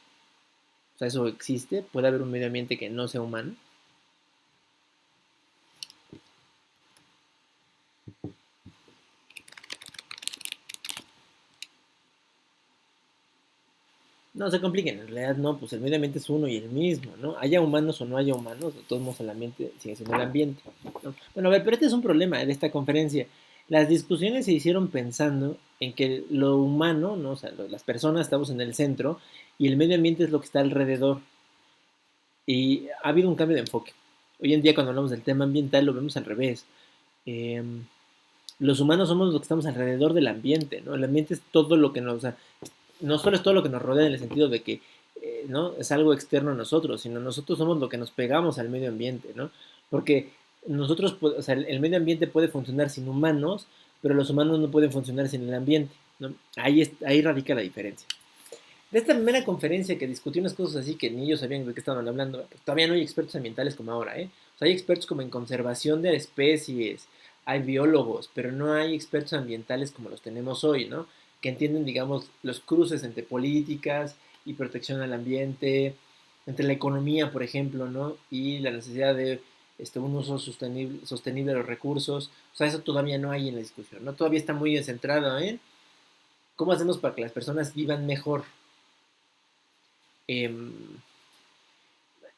O sea, ¿eso existe? ¿Puede haber un medio ambiente que no sea humano? No se compliquen, en realidad no, pues el medio ambiente es uno y el mismo, ¿no? Haya humanos o no haya humanos, de todos modos el ambiente sigue siendo el ambiente, ¿no? Bueno, a ver, pero este es un problema de esta conferencia. Las discusiones se hicieron pensando en que lo humano, ¿no? O sea, las personas estamos en el centro y el medio ambiente es lo que está alrededor. Y ha habido un cambio de enfoque. Hoy en día cuando hablamos del tema ambiental lo vemos al revés. Eh, los humanos somos los que estamos alrededor del ambiente, ¿no? El ambiente es todo lo que nos... O sea, no solo es todo lo que nos rodea en el sentido de que ¿no? Es algo externo a nosotros, sino nosotros somos lo que nos pegamos al medio ambiente, ¿no? Porque nosotros, o sea, el medio ambiente puede funcionar sin humanos, pero los humanos no pueden funcionar sin el ambiente, ¿no? Ahí radica la diferencia. De esta primera conferencia que discutió unas cosas así que ni ellos sabían de qué estaban hablando, todavía no hay expertos ambientales como ahora, ¿eh? O sea, hay expertos como en conservación de especies, hay biólogos, pero no hay expertos ambientales como los tenemos hoy, ¿no? Que entienden, digamos, los cruces entre políticas y protección al ambiente, entre la economía, por ejemplo, ¿no? Y la necesidad de un uso sostenible de los recursos. O sea, eso todavía no hay en la discusión, ¿no? Todavía está muy centrado en cómo hacemos para que las personas vivan mejor. Eh,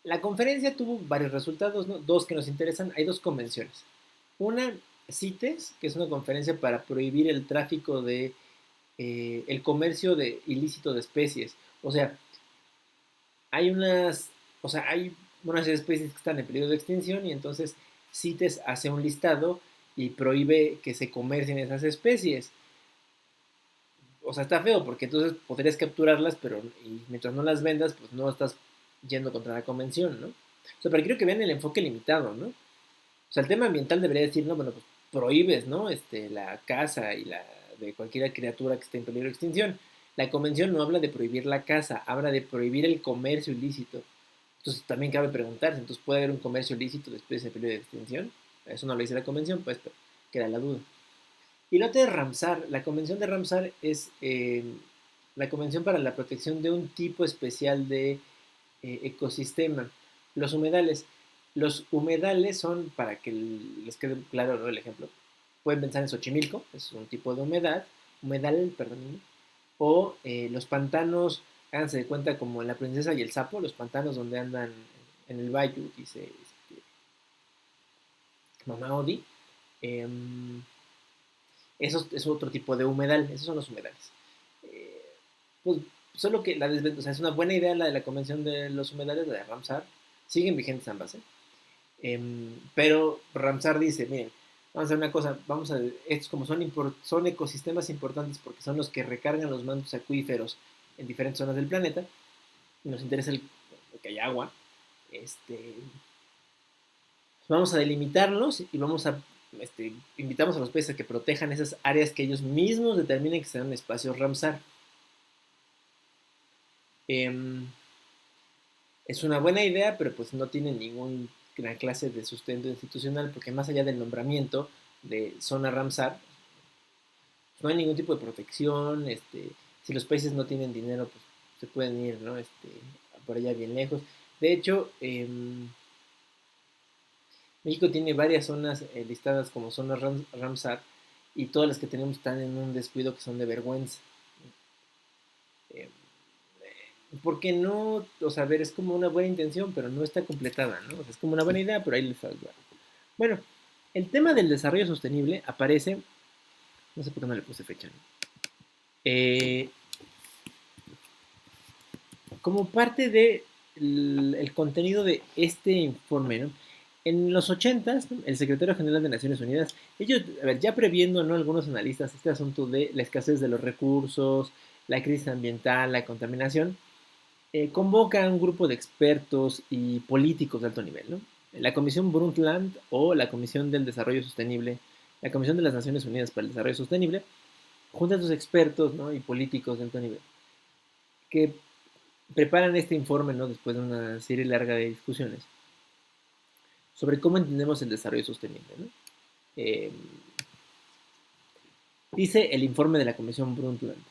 la conferencia tuvo varios resultados, ¿no? Dos que nos interesan. Hay dos convenciones. Una, CITES, que es una conferencia para prohibir el tráfico de el comercio de ilícito de especies. O sea, hay unas especies que están en peligro de extinción y entonces CITES hace un listado y prohíbe que se comercien esas especies. O sea, está feo porque entonces podrías capturarlas, pero y mientras no las vendas, pues no estás yendo contra la convención, ¿no? O sea, pero creo que vean el enfoque limitado, ¿no? O sea, el tema ambiental debería decir, no, bueno, pues prohíbes, ¿no? La caza y la de cualquier criatura que esté en peligro de extinción. La convención no habla de prohibir la caza, habla de prohibir el comercio ilícito. Entonces también cabe preguntarse, entonces ¿puede haber un comercio ilícito de especies en peligro de extinción? Eso no lo dice la convención, pues pero queda la duda. Y la otra es Ramsar. La convención de Ramsar es la convención para la protección de un tipo especial de ecosistema, los humedales. Los humedales son, para que les quede claro, ¿no? El ejemplo, pueden pensar en Xochimilco, es un tipo de humedal, perdón, o los pantanos, háganse de cuenta como en La Princesa y el Sapo, los pantanos donde andan en el bayou, dice Mamá Odi, Eso es otro tipo de humedal, esos son los humedales. Pues solo que la desventaja, o sea, es una buena idea la de la convención de los humedales, la de Ramsar, siguen vigentes ambas, pero Ramsar dice, miren, vamos a hacer una cosa, estos como son ecosistemas importantes porque son los que recargan los mantos acuíferos en diferentes zonas del planeta, y nos interesa que haya agua, vamos a delimitarlos y invitamos a los países a que protejan esas áreas que ellos mismos determinen que sean espacios Ramsar. Es una buena idea, pero pues no tiene ninguna clase de sustento institucional, porque más allá del nombramiento de zona Ramsar, pues no hay ningún tipo de protección. Si los países no tienen dinero, pues se pueden ir, ¿no? Por allá bien lejos. De hecho, México tiene varias zonas listadas como zonas Ramsar, y todas las que tenemos están en un descuido que son de vergüenza. Porque no, o sea, a ver, es como una buena intención, pero no está completada, ¿no? O sea, es como una buena idea, pero ahí les falta. Bueno, el tema del desarrollo sostenible aparece, no sé por qué no le puse fecha, ¿no? Como parte de el contenido de este informe, ¿no? En los 80s, ¿no? El secretario general de Naciones Unidas, ellos, a ver, ya previendo, ¿no?, algunos analistas este asunto de la escasez de los recursos, la crisis ambiental, la contaminación, convoca a un grupo de expertos y políticos de alto nivel, ¿no? La Comisión Brundtland o la Comisión del Desarrollo Sostenible, la Comisión de las Naciones Unidas para el Desarrollo Sostenible, junta a sus expertos, ¿no?, y políticos de alto nivel, que preparan este informe, ¿no?, después de una serie larga de discusiones sobre cómo entendemos el desarrollo sostenible, ¿no? Dice el informe de la Comisión Brundtland: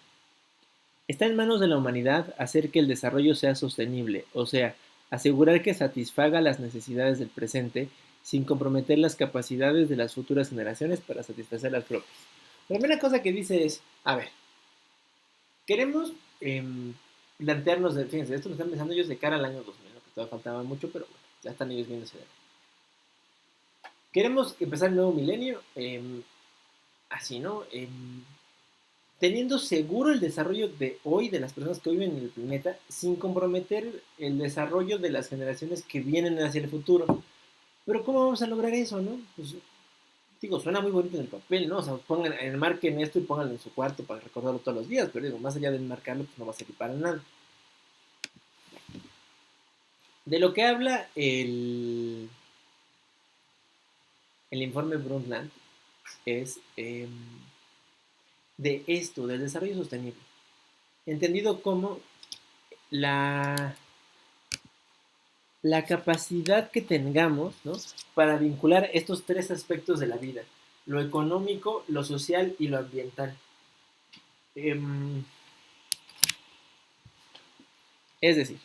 está en manos de la humanidad hacer que el desarrollo sea sostenible, o sea, asegurar que satisfaga las necesidades del presente sin comprometer las capacidades de las futuras generaciones para satisfacer las propias. La primera cosa que dice es, a ver, queremos plantearnos, fíjense, esto lo están pensando ellos de cara al año 2000, ¿no?, que todavía faltaba mucho, pero bueno, ya están ellos viendo ese. Queremos empezar el nuevo milenio, así, ¿no? Teniendo seguro el desarrollo de hoy, de las personas que hoy viven en el planeta, sin comprometer el desarrollo de las generaciones que vienen hacia el futuro. Pero ¿cómo vamos a lograr eso, no? Pues, digo, suena muy bonito en el papel, ¿no? O sea, enmarquen esto y pónganlo en su cuarto para recordarlo todos los días, pero digo, más allá de enmarcarlo, pues no va a servir para nada. De lo que habla el informe Brundtland es de esto, del desarrollo sostenible, entendido como la capacidad que tengamos, ¿no?, para vincular estos tres aspectos de la vida: lo económico, lo social y lo ambiental. Es decir,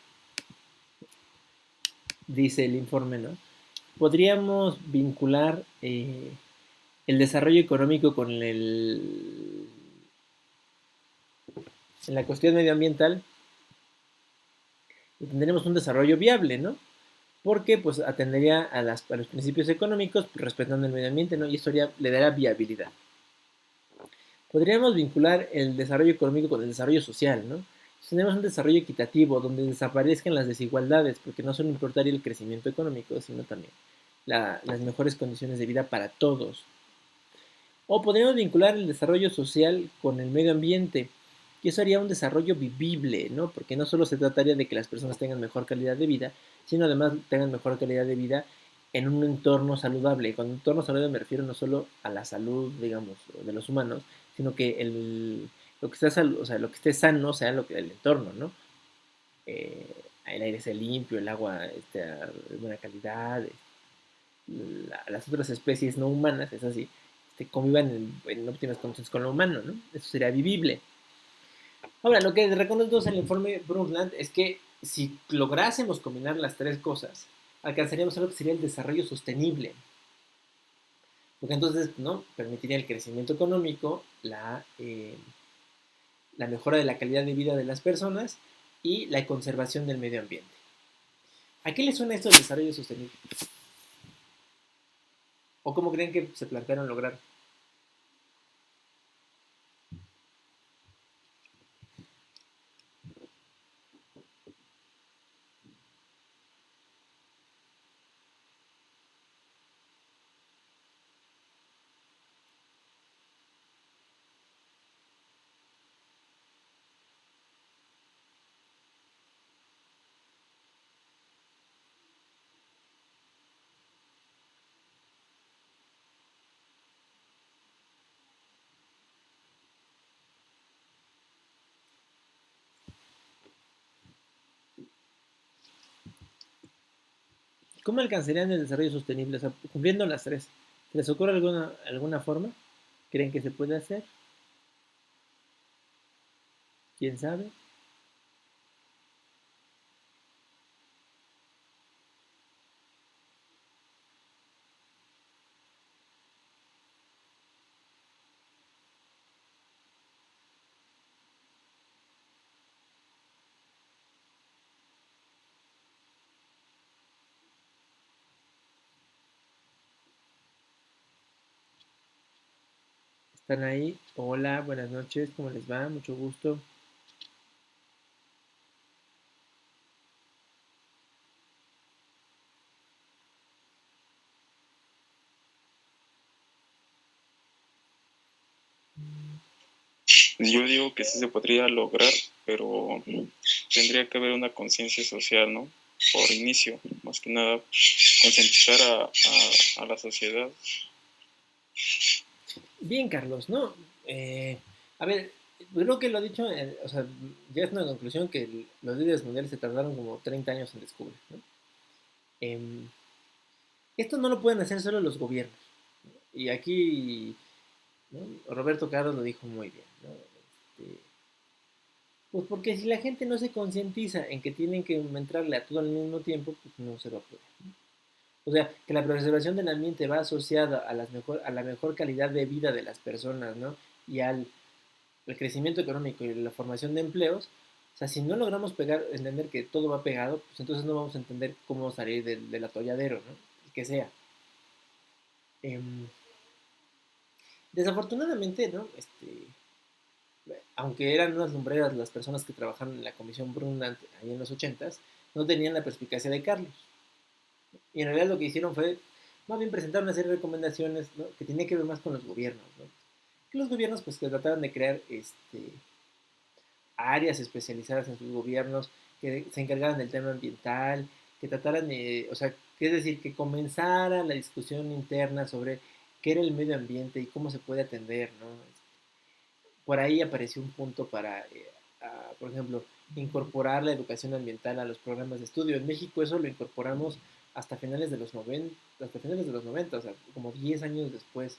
dice el informe, ¿no?, podríamos vincular el desarrollo económico con en la cuestión medioambiental, y tendremos un desarrollo viable, ¿no? Porque pues atendería a los principios económicos, pues, respetando el medio ambiente, ¿no? Y eso le dará viabilidad. Podríamos vincular el desarrollo económico con el desarrollo social, ¿no? Tenemos un desarrollo equitativo donde desaparezcan las desigualdades, porque no solo importaría el crecimiento económico, sino también las mejores condiciones de vida para todos. O podríamos vincular el desarrollo social con el medio ambiente, y eso haría un desarrollo vivible, ¿no? Porque no solo se trataría de que las personas tengan mejor calidad de vida, sino además tengan mejor calidad de vida en un entorno saludable. Con entorno saludable me refiero no solo a la salud, digamos, de los humanos, sino que lo que esté sano sea el entorno, ¿no? El aire sea limpio, el agua esté de buena calidad, las otras especies no humanas, es así, convivan en óptimas condiciones con lo humano, ¿no? Eso sería vivible. Ahora, lo que reconocemos en el informe Brundtland es que si lográsemos combinar las tres cosas, alcanzaríamos algo que sería el desarrollo sostenible. Porque entonces, ¿no?, permitiría el crecimiento económico, la mejora de la calidad de vida de las personas y la conservación del medio ambiente. ¿A qué le suena esto del desarrollo sostenible? ¿O cómo creen que se plantearon lograr? ¿Cómo alcanzarían el desarrollo sostenible? O sea, cumpliendo las tres. ¿Se les ocurre alguna forma? ¿Creen que se puede hacer? ¿Quién sabe? ¿Están ahí? Hola, buenas noches, ¿cómo les va? Mucho gusto. Yo digo que sí se podría lograr, pero tendría que haber una conciencia social, ¿no? Por inicio, más que nada, concientizar a la sociedad. Bien, Carlos, ¿no? A ver, creo que lo ha dicho, o sea, ya es una conclusión que los líderes mundiales se tardaron como 30 años en descubrir, ¿no? Em, Esto no lo pueden hacer solo los gobiernos. Y aquí, ¿no? Roberto Carlos lo dijo muy bien, ¿no? Pues porque si la gente no se concientiza en que tienen que entrarle a todo al mismo tiempo, pues no se va a poder, ¿no? O sea, que la preservación del ambiente va asociada a la mejor calidad de vida de las personas, ¿no? Y al el crecimiento económico y la formación de empleos. O sea, si no logramos entender que todo va pegado, pues entonces no vamos a entender cómo salir del atolladero, ¿no? El que sea. Em, Desafortunadamente, ¿no? Aunque eran unas lumbreras las personas que trabajaron en la Comisión Brundtland ahí en los 80s, no tenían la perspicacia de Carlos. Y en realidad lo que hicieron fue, más bien presentar una serie de recomendaciones, ¿no? Que tenía que ver más con los gobiernos, ¿no? Que los gobiernos pues que trataban de crear áreas especializadas en sus gobiernos que se encargaran del tema ambiental, que trataran de, o sea, que es decir, que comenzara la discusión interna sobre qué era el medio ambiente y cómo se puede atender, ¿no? Por ahí apareció un punto para, por ejemplo, incorporar la educación ambiental a los programas de estudio. En México eso lo incorporamos hasta finales de los 90, hasta finales de los 90, o sea, como 10 años después.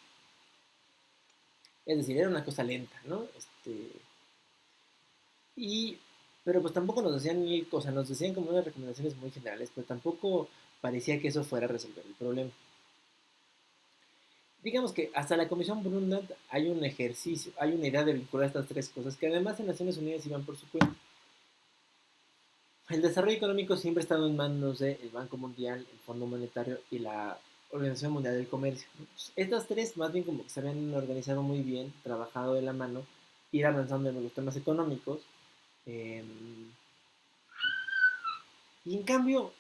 Es decir, era una cosa lenta, ¿no? Y, pero pues tampoco nos decían mil cosas, nos decían como unas recomendaciones muy generales, pero tampoco parecía que eso fuera a resolver el problema. Digamos que hasta la Comisión Brundtland hay un ejercicio, hay una idea de vincular estas tres cosas que además en Naciones Unidas iban por su cuenta. El desarrollo económico siempre ha estado en manos del Banco Mundial, el Fondo Monetario y la Organización Mundial del Comercio. Estas tres más bien como que se habían organizado muy bien, trabajado de la mano, ir avanzando en los temas económicos. Eh, y en cambio,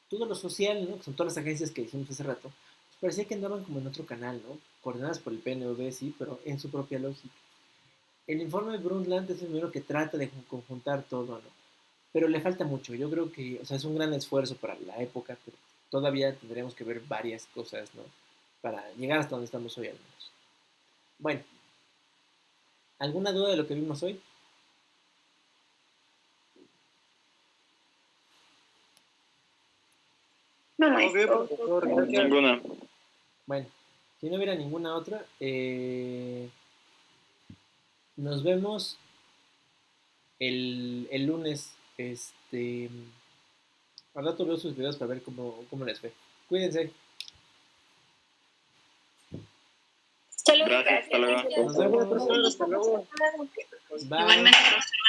todo lo social, ¿no? Que son todas las agencias que dijimos hace rato, pues parecía que andaban como en otro canal, ¿no? Coordenadas por el PNV, sí, pero en su propia lógica. El informe de Brundtland es el primero que trata de conjuntar todo, ¿no? Pero le falta mucho. Yo creo que, o sea, es un gran esfuerzo para la época, pero todavía tendremos que ver varias cosas, ¿no? Para llegar hasta donde estamos hoy al menos. Bueno, ¿alguna duda de lo que vimos hoy? No, profesor, gracias. Ninguna. Bueno, si no hubiera ninguna otra, nos vemos el lunes. Al rato veo sus videos para ver cómo les fue. Cuídense. Hasta luego. Gracias, hasta luego. Nos vemos. Hasta luego. Bye. Igualmente, profesor.